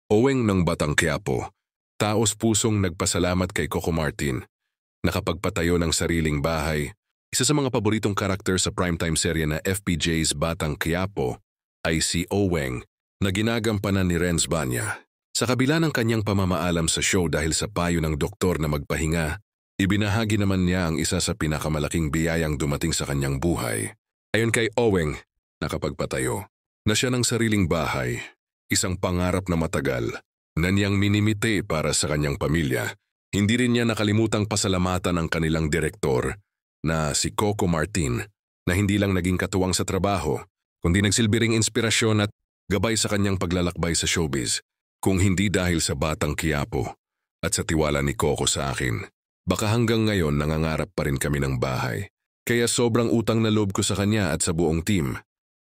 Oweng ng Batang Quiapo, taos-pusong nagpasalamat kay Coco Martin, nakapagpatayo ng sariling bahay. Isa sa mga paboritong karakter sa primetime serye na FPJ's Batang Quiapo ay si Oweng na ginagampanan ni Renz Banya. Sa kabila ng kanyang pamamaalam sa show dahil sa payo ng doktor na magpahinga, ibinahagi naman niya ang isa sa pinakamalaking biyayang dumating sa kanyang buhay. Ayon kay Oweng, nakapagpatayo na siya ng sariling bahay, isang pangarap na matagal na niyang minimite para sa kanyang pamilya. Hindi rin niya nakalimutang pasalamatan ang kanilang direktor na si Coco Martin na hindi lang naging katuwang sa trabaho, kundi nagsilbi ring inspirasyon at gabay sa kanyang paglalakbay sa showbiz. Kung hindi dahil sa Batang Quiapo at sa tiwala ni Coco sa akin, baka hanggang ngayon nangangarap pa rin kami ng bahay. Kaya sobrang utang na loob ko sa kanya at sa buong team,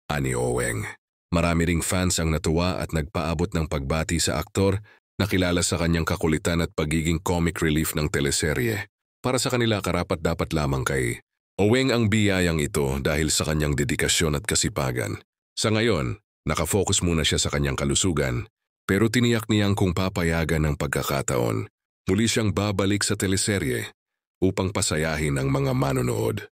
ani Oweng. Marami ring fans ang natuwa at nagpaabot ng pagbati sa aktor na kilala sa kanyang kakulitan at pagiging comic relief ng teleserye. Para sa kanila karapat-dapat lamang kay Oweng ang biyayang ito dahil sa kanyang dedikasyon at kasipagan. Sa ngayon, nakafocus muna siya sa kanyang kalusugan, pero tiniyak niyang kung papayagan ng pagkakataon, muli siyang babalik sa teleserye upang pasayahin ang mga manonood.